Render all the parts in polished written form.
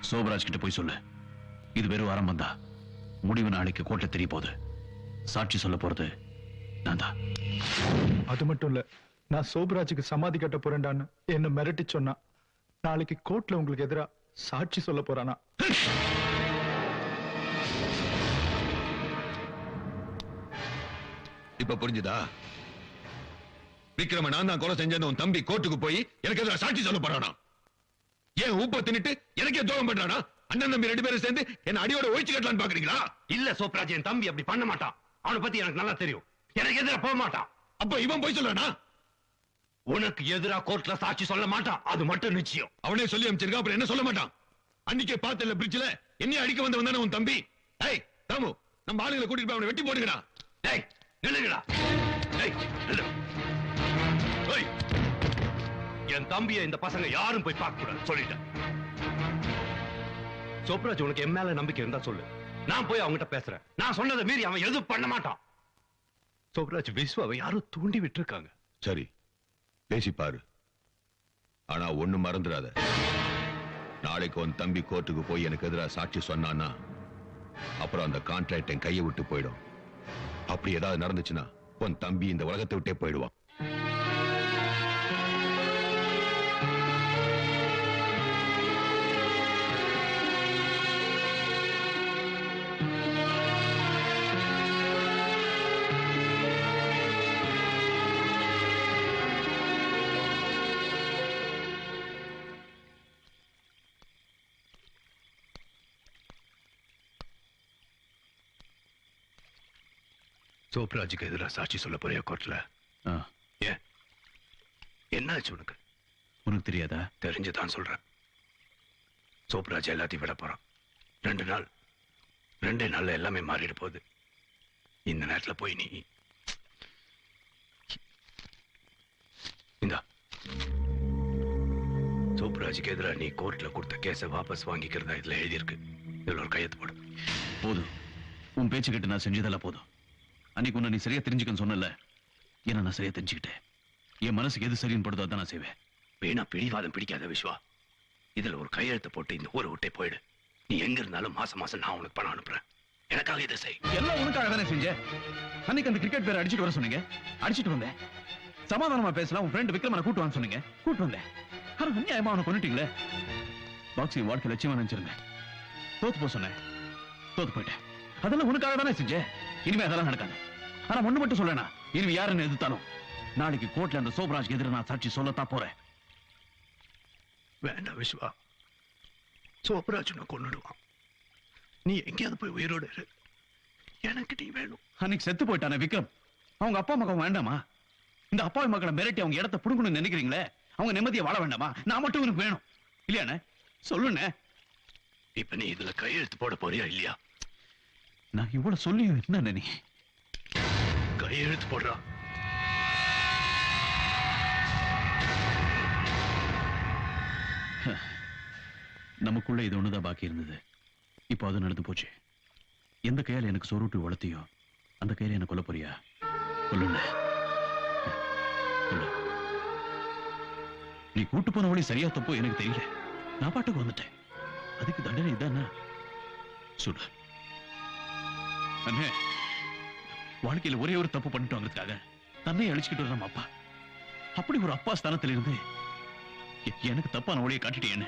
சோபராஜ் கிட்ட போய் சொல்லு, இது வெறும் ஆரம்பம் தான். முடிவு நாளைக்கு கோர்ட்ல தெரிய போகுது. சாட்சி சொல்ல போறது நான் தான். அது மட்டும் இல்ல, நான் சோபராஜுக்கு சமாதி கட்ட போறேன்டான்னு என்ன மிரட்டி சொன்னா, நாளைக்கு கோர்ட்ல உங்களுக்கு எதிரா சாட்சி சொல்ல போறானா? இப்ப புரிஞ்சுதா? விக்ரம நான் தான் கொலை செஞ்சேன்னு உன் தம்பி கோர்ட்டுக்கு போய் எனக்கு எதிராக சாட்சி சொல்ல போறானா? ஏன் ஊப்ப தின்னுட்டு எனக்கே துரோகம் பண்றானா? அண்ணன் தம்பி 2 பேரும் சேர்ந்து என்ன அடியோட ஒழிச்சு கட்டலான்னு பாக்குறீங்களா? இல்ல சோப்ராஜ், என் தம்பி அப்படி பண்ண மாட்டான். அவனை பத்தி எனக்கு நல்லா தெரியும். எனக்கு எதிராக போக மாட்டான். அப்ப இவன் போய் சொல்றானா? உனக்கு எதிராக கோர்ட்ல சாட்சி சொல்ல மாட்டான், அது மட்டும் நிச்சயம். அவனே சொல்லி அமைச்சிருக்கான், அப்புறம் என்ன சொல்ல மாட்டான்? அன்னைக்கே பார்த்தல பிரிட்ஜ்ல என்னைய அடிக்க வந்தவன் தானே உன் தம்பி. ஏய் தாமு, நம்ம ஆளுங்களை கூட்டிட்டு போய் அவனை வெட்டி போடுங்கடா. டேய் நில்லுங்கடா. டேய் நில்லு. ஏய், என் தம்பியை இந்த பசங்க யாரும் போய் பார்க்க கூடாது சொல்லிட்டேன். சோப்ராஜ், உனக்கு என் மேல நம்பிக்கை இருந்தா சொல்லு, நான் போய் அவங்ககிட்ட பேசுறேன். நான் சொன்னதை மீறி அவன் எதுவும் பண்ண மாட்டான். சோப்ராஜ், விஸ்வாவை யாரும் தூண்டி விட்டு இருக்காங்க. சரி, பேசி பாரு. ஆனா ஒண்ணு மறந்துடாத, நாளைக்கு உன் தம்பி கோர்ட்டுக்கு போய் எனக்கு எதிராக சாட்சி சொன்னான்னா அப்புறம் அந்த கான்ட்ராக்ட் என் கையை விட்டு போயிடும். அப்படி ஏதாவது நடந்துச்சுன்னா உன் தம்பி இந்த உலகத்தை விட்டே போயிடுவான். சோப்ராஜுக்கு எதிராக சாட்சி சொல்ல போறியா கோர்ட்ல? ஏன், என்னாச்சு உனக்கு? உனக்கு தெரியாதா? தெரிஞ்சுதான் சொல்றேன். சோப்ராஜ் எல்லாத்தையும் விட போறான். 2 நாள்ல எல்லாமே மாறிட போகுது. இந்த நேரத்துல போய் நீ இந்தா, சோப்ராஜுக்கு எதிராக நீ கோர்ட்ல கொடுத்த கேஸை வாபஸ் வாங்கிக்கிறதா இதுல எழுதியிருக்கு. இதுல ஒரு கையெழுத்து போடு. போதும், உன் பேச்சு கேட்டு நான் செஞ்சதெல்லாம் போதும். அன்னைக்கு உன்னை நீ சரியா தெரிஞ்சுக்கன்னு சொன்னல, ஏன்னா நான் சரியா தெரிஞ்சுக்கிட்டேன். என் மனசுக்கு எது சரின்னு படுதோ அதான் நான் செய்வேன். வீணா பிடிவாதம் பிடிக்காத விஸ்வா. இதுல ஒரு கையெழுத்து போட்டு இந்த ஊரை விட்டே போயிடு. நீ எங்க இருந்தாலும் மாசம் மாசம் நான் உனக்கு பணம் அனுப்புறேன். எனக்காக இதை செய். எல்லாம் உனக்காக தானே செஞ்சேன். அன்னைக்கு அந்த கிரிக்கெட் பேர் அடிச்சுட்டு வர சொன்னீங்க, அடிச்சுட்டு வந்தேன். சமாதானமா பேசலாம், உன் ஃப்ரெண்ட் விக்ரமனை கூட்டு வான்னு சொன்னீங்க, கூட்டு வந்தேன். ஆனா அநியாயமா அவனை கொண்டுட்டீங்களே. பாக்ஸிங் வாழ்க்கை லட்சியமா நினைச்சிருந்தேன். தோத்து போ சொன்னேன், தோத்து போயிட்டேன். அதெல்லாம் உனக்காக தானே செஞ்சேன். இனிமே அதெல்லாம் நடக்காது. ஆனா ஒண்ணு மட்டும் சொல்லனா, இனிமே யாருன்னு எதிர்த்தாலும் நாளைக்கு கோர்ட்ல அந்த சோப்ராஜ் எதிர நான் சாட்சி சொல்லத்தான் போறேன். வேண்டாம் விஸ்வா, சோப்ராஜ் உன்னை கொன்னுடுவான். நீ எங்கேயாவது போய் உயிரோடு இரு. எனக்கு நீ வேணும். அன்னைக்கு செத்து போயிட்டானே விக்ரம், அவங்க அப்பா மகன் வேண்டாமா? இந்த அப்பாவி மக்களை மிரட்டி அவங்க இடத்தை புடுங்கணும்னு நினைக்கிறீங்களே, அவங்க நிம்மதியை வாழ வேண்டாமா? நான் மட்டும் உனக்கு வேணும் இல்லையானே? சொல்லுண்ணே. இப்ப நீ இதுல கையெழுத்து போட போறியா இல்லையா? நான் இவ்வளவு சொல்லியும் என்ன நீ கையெழுத்து போடுறா. நமக்குள்ள இது ஒண்ணுதான் பாக்கி இருந்தது. இப்போ அது நடந்து போச்சு. எந்த கையால எனக்கு சொருட்டு வளர்த்தியோ அந்த கையில என்ன கொல்ல போறியா? கொல்லுண்ணே, கொல்லு. நீ கூட்டு போன வழி சரியா தப்போ எனக்கு தெரியல. நான் பாட்டுக்கு வந்துட்டேன். அதுக்கு தண்டனை இதானா? சுடு. அண்ணே, வாழ்க்கையில ஒரே ஒரு தப்பு பண்ணிட்டு வாங்கிறதுக்காக தன்னை அழிச்சுக்கிட்டு நம்ம அப்பா. அப்படி ஒரு அப்பா ஸ்தானத்தில் இருந்து எனக்கு தப்பான வழியை காட்டிட்டேன்னு.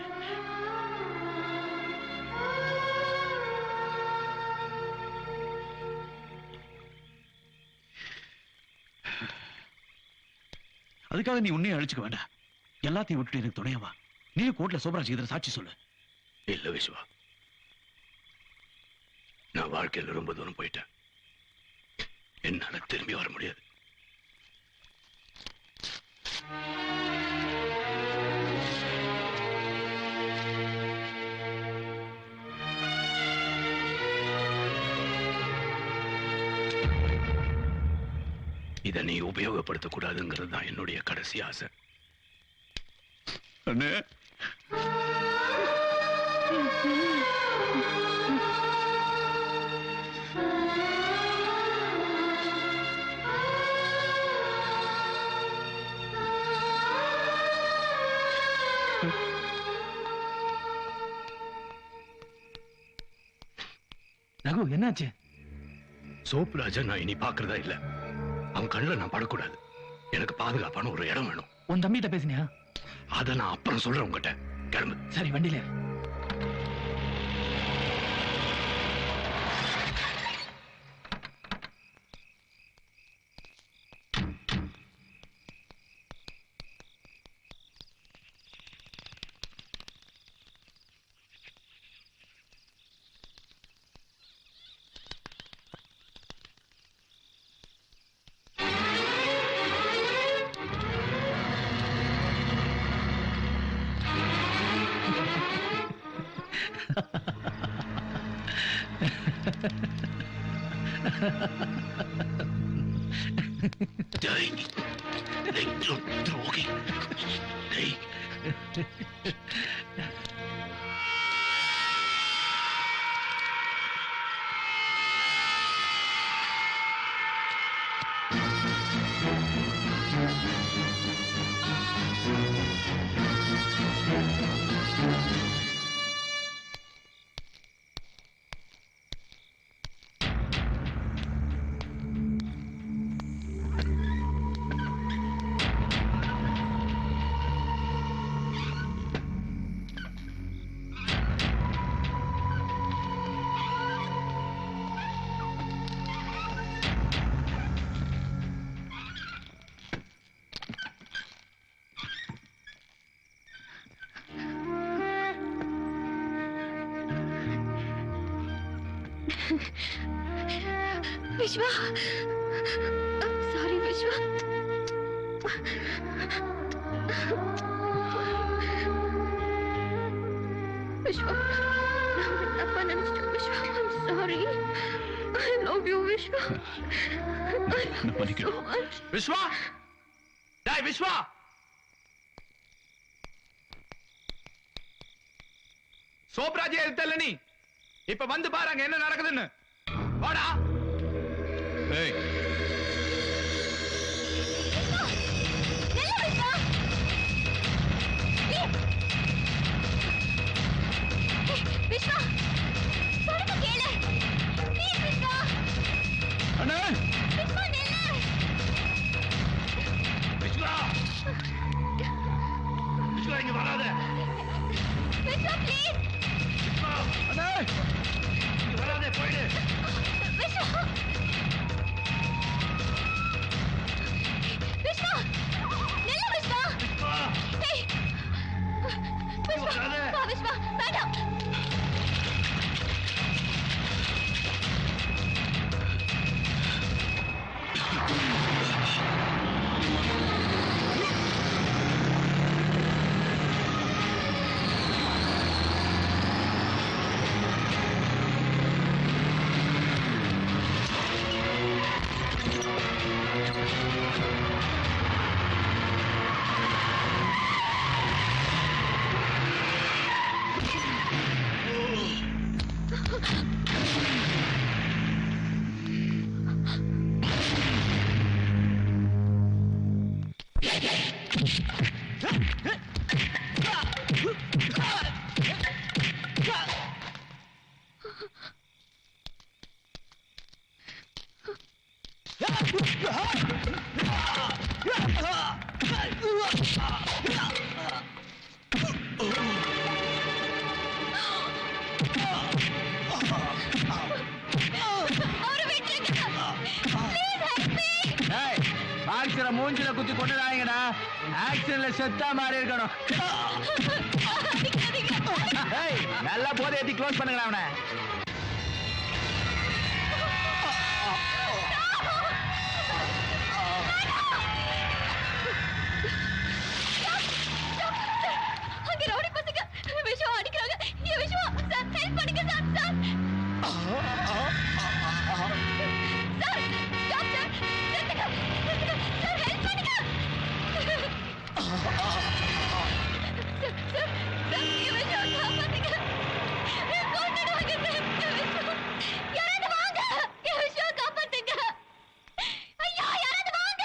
அதுக்காக நீ உன்னையும் அழிச்சுக்க வேண்டாம். எல்லாத்தையும் விட்டுட்டு எனக்கு துணையவா. நீ கோர்ட்ல சோப்ராஜ் எதிர சாட்சி சொல்லு. இல்ல விஸ்வா, நான் வாழ்க்கையில் ரொம்ப தூரம் போயிட்டேன். என்னால திரும்பி வர முடியாது. இதை நீ உபயோகப்படுத்தக் கூடாதுங்கிறது தான் என்னுடைய கடைசி ஆசை. அண்ணே, ரகு என்னாச்சு? சோப்ராஜ நான் இனி பாக்குறதா இல்ல. அவன் கண்ணுல நான் படக்கூடாது. எனக்கு பாதுகாப்பான ஒரு இடம் வேணும். உன் தம்பிகிட்ட பேசினியா? அத நான் அப்புறம் சொல்றேன் உங்ககிட்ட. கிளம்பு. சரி, வண்டியில துரோகி. Vishwa, I'm sorry, Vishwa. Vishwa, Appa நினைச்சிட்டு Vishwa, I'm sorry. I love you, Vishwa. I love you so much. Vishwa, டேய் விஸ்வா, சோப்ராஜே எடுத்தல நீ. இப்ப வந்து பாரு அங்க என்ன நடக்குதுன்னு. வாடா. ஏய், Vishwa, சொல்லுங்க கேளு. Please, Vishwa. அண்ணே, Vishwa, நில்லு. விஸ்வா, விஸ்வா இங்க வராத. Vishwa, please. விஸ்வா, அண்ணே, இங்க வராத, போயிடு. Vishwa. Vishwa, நில்லு Vishwa. விஸ்வா, Hey. Vishwa, வராதே. வா Vishwa, வேண்டாம். அவரை விட்டுருங்க. Please help me. ஏய், பாக்ஸர மூஞ்சில குத்தி கொண்டுடாதீங்கடா. ஆக்சிடென்ட்ல செத்தா மாதிரி இருக்கணும். அடிக்காதீங்க. ஏய், நல்லா போதை ஏத்தி க்ளோஸ் பண்ணுங்கடா அவனை. அங்க ரவுடி பசங்க விஷ்வா அடிக்கிறாங்க. ஏ விஷ்வா, சார் ஹெல்ப் பண்ணுங்க sir. Sir sir, stop sir. நிறுத்துங்க, நிறுத்துங்க. சார் ஹெல்ப் பண்ணுங்க. சார், சார், சார், ஏ விஷ்வா காப்பாத்துங்க. கொன்னுடுவாங்க சார். ஏ விஷ்வா, யாராவது வாங்க. ஏ விஷ்வா காப்பாத்துங்க. ஐயோ, யாராவது வாங்க.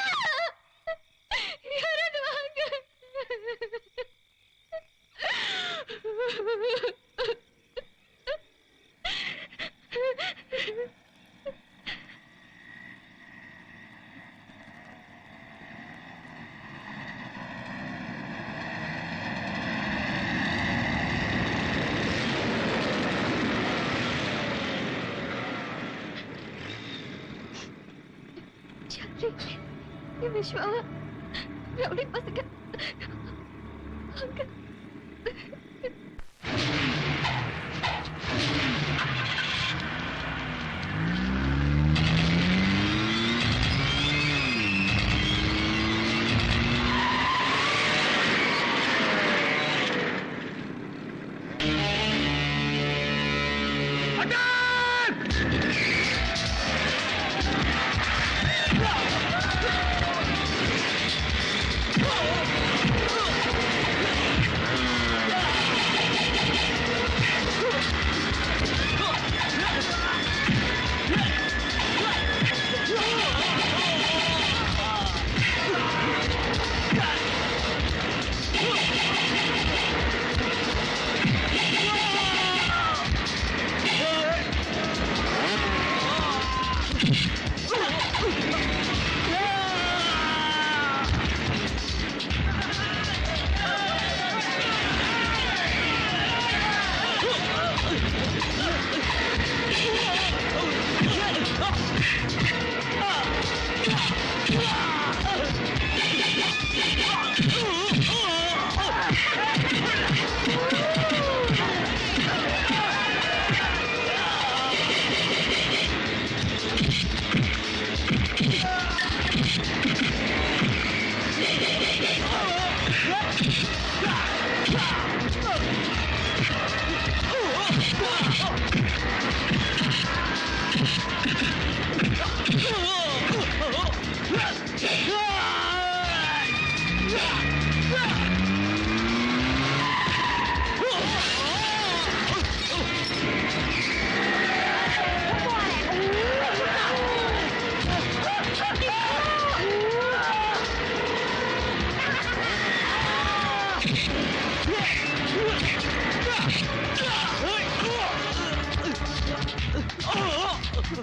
விஸ்வாவ ரவுடி பசங்க அங்க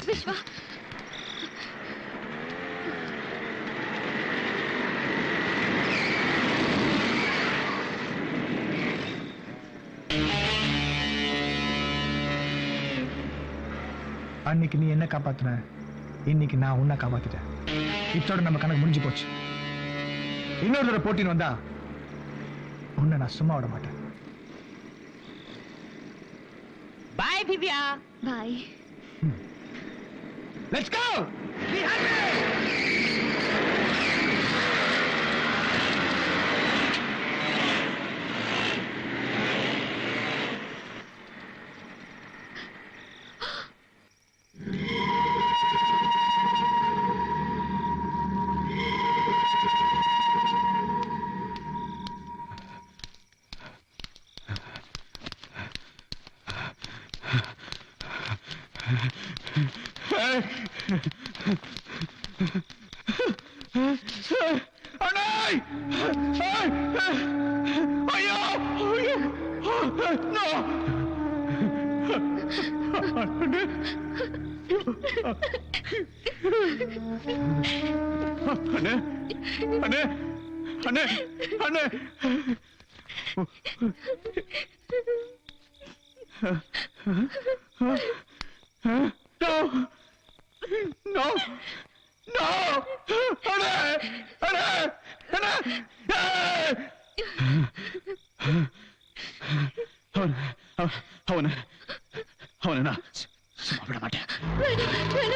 விஸ்வா அன்னைக்கு நீ என்ன காப்பாத்துன, இன்னைக்கு நான் உன்னை காப்பாத்திட்டேன். இத்தோட நம்ம கணக்கு முடிஞ்சு போச்சு. இன்னொரு தடவை போட்டின்னு வந்தா உன்னை நான் சும்மா விட மாட்டேன். Bye Divya. Bye. Let's go. Be happy.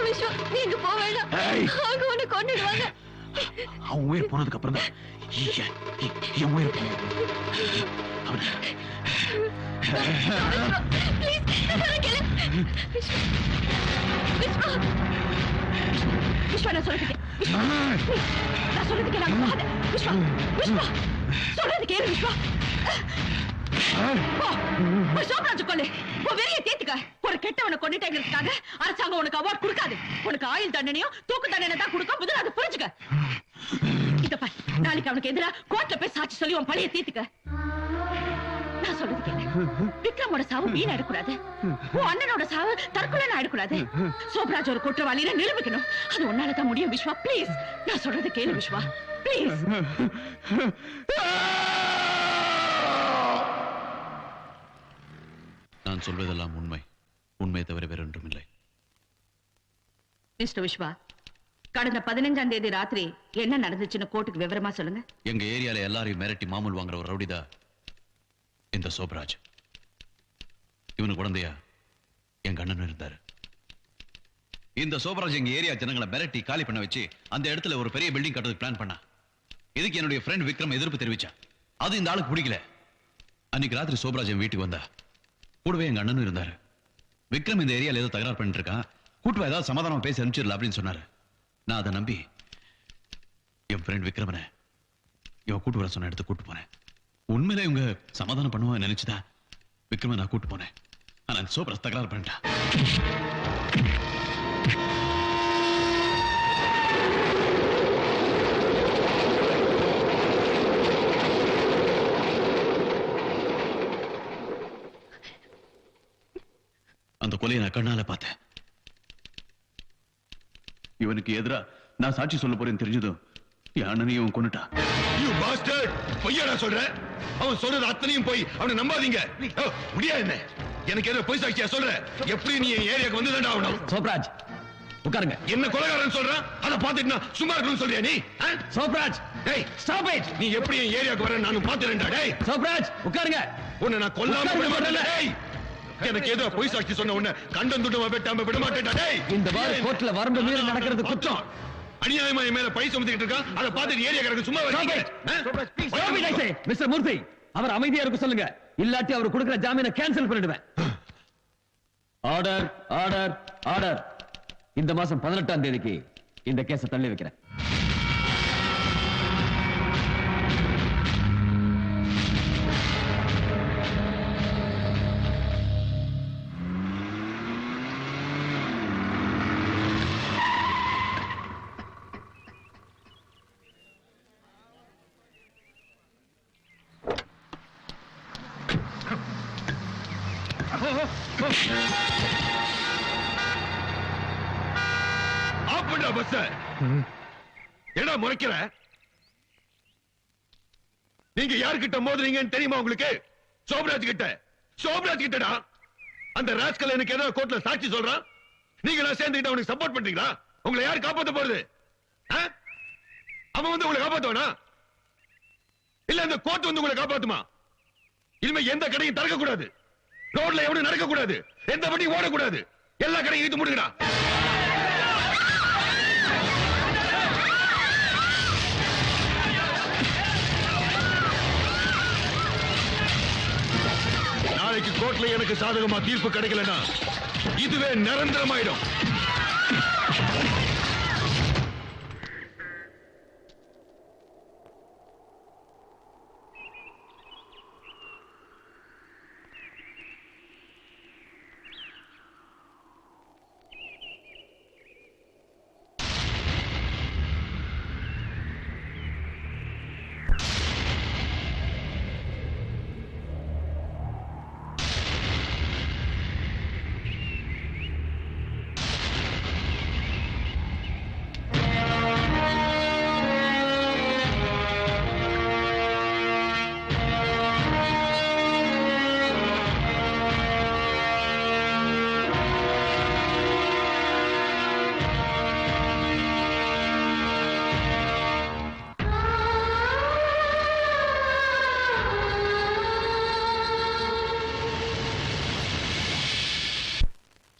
Viswa நீங்க போக வேண்டாம். அவங்க உன்னை கொன்னுடுவாங்க. அவன் உயிர் போனதுக்கு அப்புறம் தான் என் உயிர் போகும். விஸ்வா நான் சொல்றதுக்கு நான் சொல்றது கேளு. விஸ்வா விஸ்வா சொல்றது கேளு. விஸ்வா சோப்ராஜ் கொள்ளு. உன் வெறிய தேத்துக்க. ஒரு கெட்டவனை கொண்டுட்டேங்கிறதுக்காக அரசாங்கம் உனக்கு அவார்ட் கொடுக்காது. உனக்கு ஆயுள் தண்டனையும் தூக்கு தண்டனை தான் கொடுக்க. முதல்ல அதை புரிஞ்சுக்க. இத பாரு, நாளைக்கு அவனுக்கு எதிரா கோர்ட்ல போய் சாட்சி சொல்லி உன் பழைய தீர்த்துக்க. நான் சொல்றது கேளு. விக்ரமோட சாவு வீண் ஆயிடக்கூடாது. உன் அண்ணனோட சாவு தற்கொலை ஆயிடக்கூடாது. சோப்ராஜ் ஒரு குற்றவாளியை நிரூபிக்கணும். அது உன்னாலதான் முடியும் விஸ்வா. பிளீஸ் நான் சொல்றது கேளு விஸ்வா. பிளீஸ். நான் சொல்வதெல்லாம் உண்மை. உண்மை தவிர வேறொன்றும் இல்லை. மிஸ்டர் விஸ்வா, கடந்த 15ஆம் தேதி ராத்திரி என்ன நடந்துச்சுன்னு கோர்ட்டுக்கு விவரமா சொல்லுங்க. எங்க ஏரியால எல்லாரையும் மிரட்டி மாமூல் வாங்குற ஒரு ரவுடிதா இந்த சோப்ராஜ். இவனுக்கு குழந்தையா எங்க அண்ணன் இருந்தாரு. இந்த சோப்ராஜ் எங்க ஏரியா ஜனங்களை மிரட்டி காலி பண்ண வச்சு அந்த இடத்துல ஒரு பெரிய பில்டிங் கட்டுறதுக்கு பிளான் பண்ணா. இதுக்கு என்னுடைய ஃப்ரெண்ட் விக்ரம் எதிர்ப்பு தெரிவிச்சா. அது இந்த ஆளுக்கு பிடிக்கல. அன்னைக்கு ராத்திரி சோப்ராஜ் என் வீட்டுக்கு வந்தா. கூடவே எங்க அண்ணனும் இருந்தாரு. விக்ரம் இந்த ஏரியால ஏதோ தகராறு பண்ணிட்டு இருக்கான், கூட்டு ஏதாவது சமாதானம் பேசி அனுப்பிச்சிடல அப்படின்னு சொன்னாரு. நான் அதை நம்பி என் ஃப்ரெண்ட் விக்ரமனை இவன் கூட்டு வர சொன்ன இடத்துக்கு கூட்டு போனேன். உண்மையில இவங்க சமாதானம் பண்ணுவாங்க நினைச்சுதான் விக்ரம நான் கூட்டு போனேன். ஆனா சோப்ராஜ் தகராறு பண்ணிட்டான். அந்த கொலையை நான் கண்ணால பார்த்தேன். இவனுக்கு எதிரா நான் சாட்சி சொல்ல போறேன்னு தெரிஞ்சதும் என் அண்ணனையும் கொன்னுட்டான். You bastard! பொய்யாடா சொல்ற? அவன் சொல்றது அத்தனையும் போய் அவனை நம்பாதீங்க. முடியாது என்ன? எனக்கு ஏதோ பொய் சாட்சியா சொல்ற? எப்படி நீ என் ஏரியாக்கு வந்துதான்டா ஆகணும்? சோப்ராஜ் உட்காருங்க. என்ன கொலைகாரன் சொல்றான்? அதை பார்த்துட்டு நான் சும்மா இருக்கணும்னு சொல்றியா நீ? சோப்ராஜ் டேய் ஸ்டாப் இட். நீ எப்படி என் ஏரியாக்கு வர நானும் பார்த்துறேன்டா. டேய் சோப்ராஜ் உட்காருங்க. உன்னை நான் கொல்லாம விட மாட்டேன்டா. டேய் எனக்கு ஏதோ பொய் சாட்சி சொன்ன உன்னை கண்டம் துண்டமா வெட்டாம விட மாட்டேன்டா. டேய் இந்த வார கோர்ட்ல வரம்பு மீறி நடக்கிறது குற்றம். அநியாயமா என் மேல பழி சுமத்திட்டு இருக்கான். அதை பார்த்துட்டு ஏரியாக்காரங்க சும்மா வச்சிருக்கேன். மிஸ்டர் மூர்த்தி அவர் அமைதியா இருக்க சொல்லுங்க, இல்லாட்டி அவர் கொடுக்கிற ஜாமீனை கேன்சல் பண்ணிடுவேன். Order order order. இந்த மாசம் 18ஆம் தேதிக்கு இந்த கேஸை தள்ளி வைக்கிறேன். ஆப்படா பஸ். என்ன முறைக்கிற? நீங்க யார்கிட்ட மோதுறீங்கன்னு தெரியுமா உங்களுக்கு? சோப்ராஜ் கிட்ட. சோப்ராஜ் கிட்டடா. அந்த ராஸ்கல் எனக்கு ஏதோ கோர்ட்ல சாட்சி சொல்றான். நீங்களா சேர்ந்துக்கிட்டு அவனுக்கு சப்போர்ட் பண்றீங்களா? உங்களை யார் காப்பாத்த போறது? அவன் வந்து உங்களை காப்பாத்துவானா? இல்ல அந்த கோர்ட் வந்து உங்களை காப்பாத்துமா? இனிமே எந்த கடையும் திறக்க கூடாது, ரோட்ல எவனும் நடக்க கூடாது, எந்த வண்டி ஓடக்கூடாது, எல்லா கடையும் இழுத்து முடிங்கடா. நாளைக்கு கோர்ட்ல எனக்கு சாதகமா தீர்ப்பு கிடைக்கலனா இதுவே நிரந்தரமாயிடும்.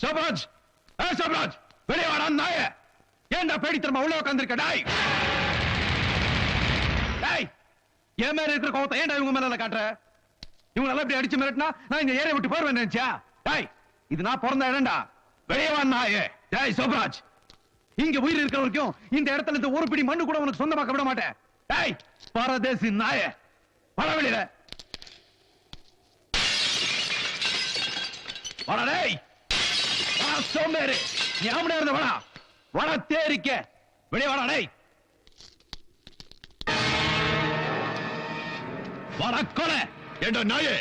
சோப்ராஜ், சோப்ராஜ் வெளியே வாடா நாய. ஏன்டா பேடித்தனமா உள்ள உட்கார்ந்திருக்க? டாய் டாய், என் மேல இருக்கிற கோவத்தை ஏன்டா இவங்க மேல காட்டுற? இவங்க எல்லாம் இப்படி அடிச்சு மிரட்டினா நான் இந்த ஏரியா விட்டு போறேன் நினைச்சா? டாய் இது நான் பிறந்த இடம்டா. வெளியே வா நாயே. டாய் சோப்ராஜ், இங்க உயிர் இருக்கிற வரைக்கும் இந்த இடத்துல இந்த ஒரு பிடி மண்ணு கூட உனக்கு சொந்தமாக்க விட மாட்டேன். டாய் பரதேசி நாயே, வர வெளியில வர. டேய் சோம்பேறி, நீ ஆம்பளை இருந்த வடா வட தேரிக்க வெளியே வாடா. டேய் வட கொலை. ஏண்டா நாயே,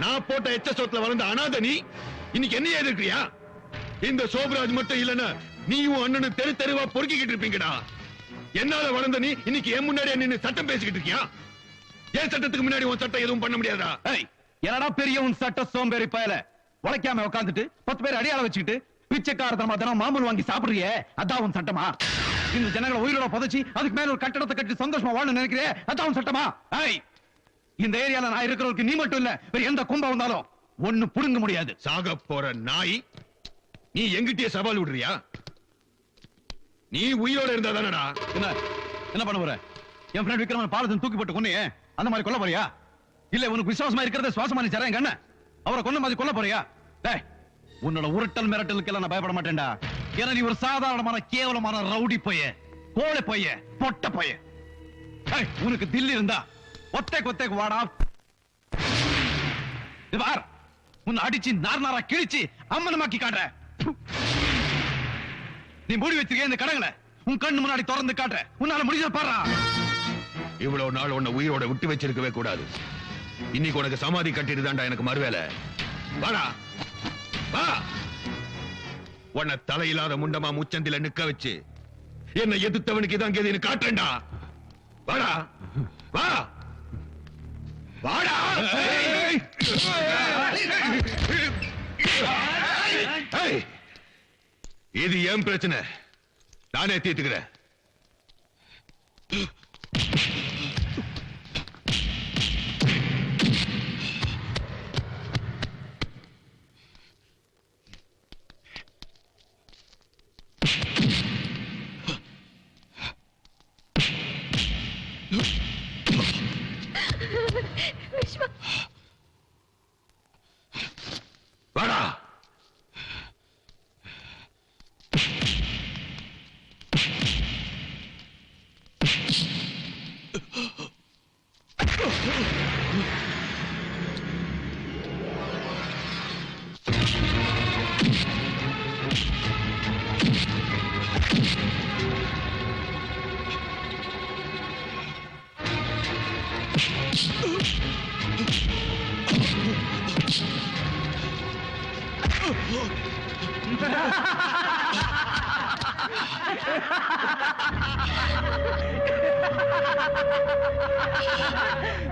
நான் போட்ட எச்சசோத்துல வளர்ந்த அனாதை நீ இன்னைக்கு என்ன எதிர்க்கிறியா? இந்த சோப்ராஜ் மட்டும் இல்லன்னா நீயும் அண்ணனும் தெரு தெருவா பொறுக்கிக்கிட்டு இருப்பீங்கடா. என்னால வளர்ந்த நீ இன்னைக்கு என் முன்னாடி நின்னு சட்டம் பேசிக்கிட்டு இருக்கியா? ஏன் சட்டத்துக்கு முன்னாடி உன் சட்டம் எதுவும் பண்ண முடியாதா? என்னடா பெரிய உன் சட்ட சோம்பேறி பயல, உழைக்காம உட்காந்துட்டு 10 பேர் அடியாள வச்சுக்கிட்டு பிச்சைக்காரத்தனமா தினம் மாமூல் வாங்கி சாப்பிடுறியே அதான் உன் சட்டமா? இந்த ஜனங்களை உயிரோட புதைச்சி அதுக்கு மேல ஒரு கட்டடத்தை கட்டி சந்தோஷமா வாழ நினைக்கிறே அதான் உன் சட்டமா? ஏய், இந்த ஏரியால நான் இருக்கிறவருக்கு நீ மட்டும் இல்ல, வேற எந்த கும்பம் வந்தாலும் ஒண்ணு புடுங்க முடியாது. சாக போற நாய், நீ எங்கிட்டே சவால் விடுறியா? நீ உயிரோட இருந்தா தானடா. என்ன பண்ண போற? என் ஃப்ரெண்ட் விக்ரமன் பாலத்தின் தூக்கி போட்டு கொன்னே அந்த மாதிரி கொல்ல போறியா? இல்ல உனக்கு விசுவாசமா இருக்கிறத சுவாசமா நீ தரேன் கண்ண அவரை கொன்ன மாதிரி கொல்ல போறியா? டேய், உன்னோட உருட்டல் மிரட்டலுக்கெல்லாம் நான் பயப்பட மாட்டேன்டா. ஏன்னா நீ ஒரு சாதாரணமான கேவலமான ரவுடி போய, கோழை போய, பொட்ட போய. உனக்கு தில்லி இருந்தா ஒத்தைக்கு வாடா. பார், உன்னை அடிச்சு நார் கிழிச்சு அம்மனமாக்கி காட்டுற. நீ மூடி வச்சிருக்க இந்த கடங்களை உன் கண்ணு முன்னாடி திறந்து காட்டுற. உன்னால முடிஞ்ச பாரு. இவ்வளவு நாள் உன்னை உயிரோட விட்டு வச்சிருக்கவே கூடாது. இன்னைக்கு உனக்கு சமாதி கட்டிட்டு தான்டா எனக்கு மறுவேலை. வாடா வா. உன்னை தலையில்லாத முண்டமா முச்சந்தில நிக்க வச்சு என்னை எதிர்த்தவனுக்கு இதான் கேதுன்னு காட்டுறேன்டா. வாடா வா. வாடா. இது ஏன் பிரச்சனை, நானே தீர்த்துக்கிறேன். விஸ்வா, வாடா.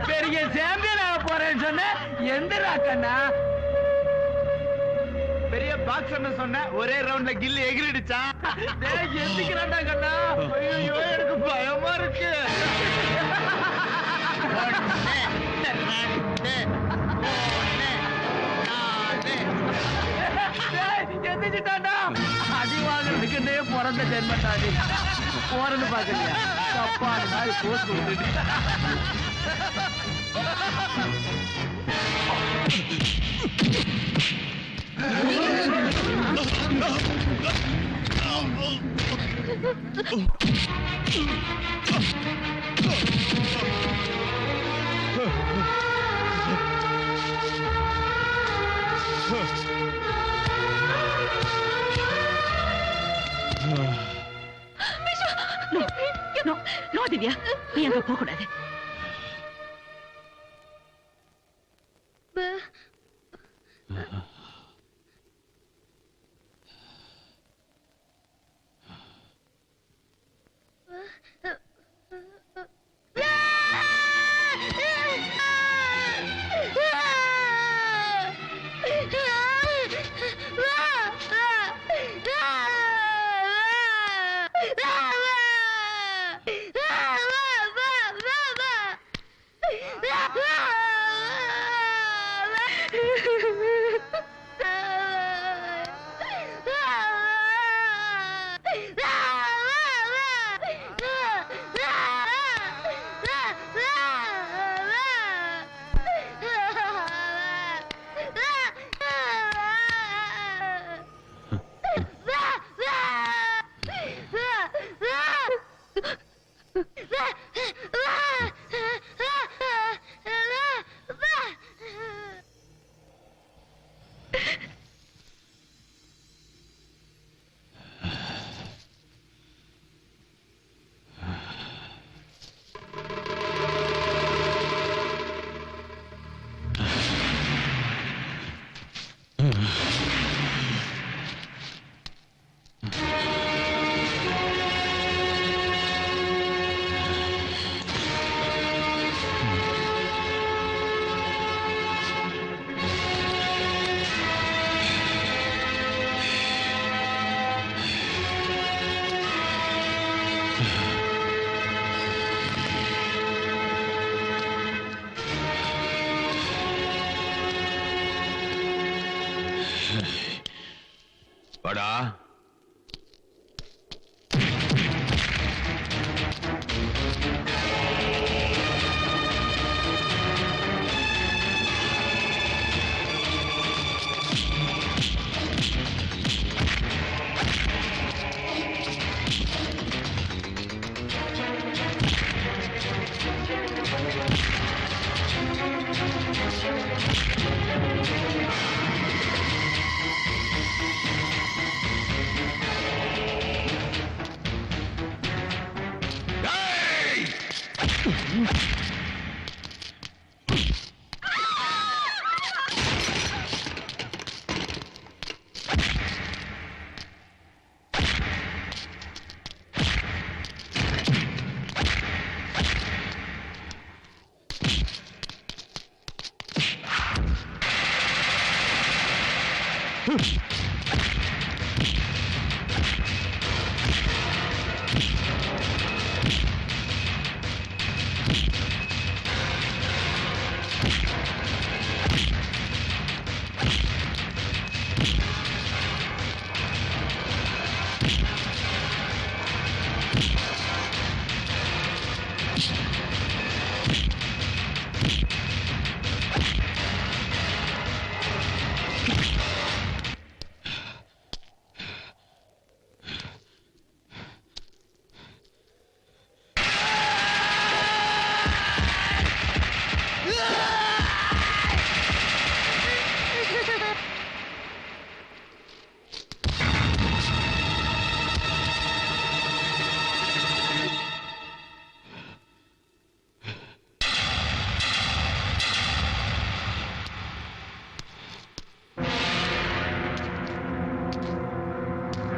பெரிய சாம்பியன் ஆக போறேன்னு சொன்ன எந்திரா கண்ணா? பெரிய பாக்ஸர்னு சொன்ன ஒரே ரவுண்ட்ல கில்லி எகிரிடுச்சா? எந்திக்கிறான்டா கண்ணா. ஐயோ, எனக்கு பயமா இருக்கு. எந்திரிச்சிட்டாண்டா. அடி வாங்குறதுக்குன்னே பிறந்த ஜென்மத்தாடி போறன்னு பாக்கலையா? அப்பா மாதிரி போஸ்ட் விட்டுட்டு நோ திவ்யா, நீ அங்க போக கூடாது.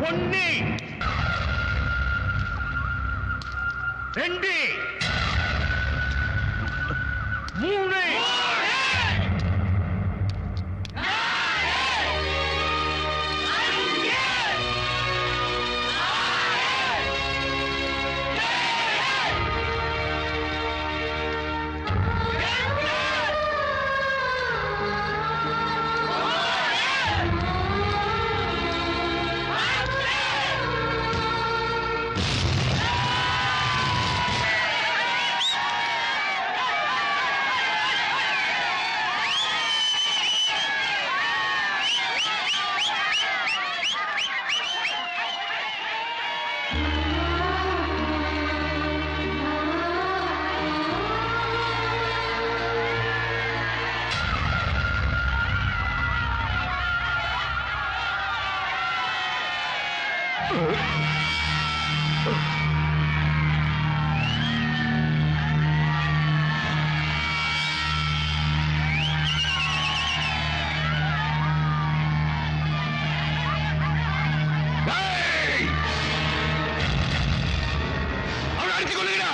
ஒன்னு, ரெண்டு, மூணு, அவனை அடிச்சு கொள்ளுங்கடா.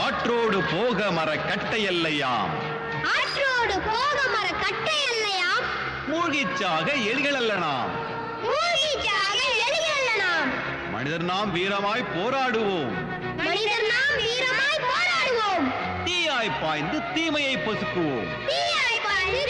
ஆற்றோடு போக மர கட்டையல்லையாம், ஆற்றோடு போக மர கட்டை இல்லையாம், மூழ்கிச்சாக எலிகளல்லனாம். மூழ்கிச்சாக எலிகளல்லனாம். மனிதர் நாம் வீரமாய் போராடுவோம், மனிதர் நாம் வீரமாய் போராடுவோம். தீயாய் பாய்ந்து தீமையை பொசுக்குவோம். தீயாய் பாய்ந்து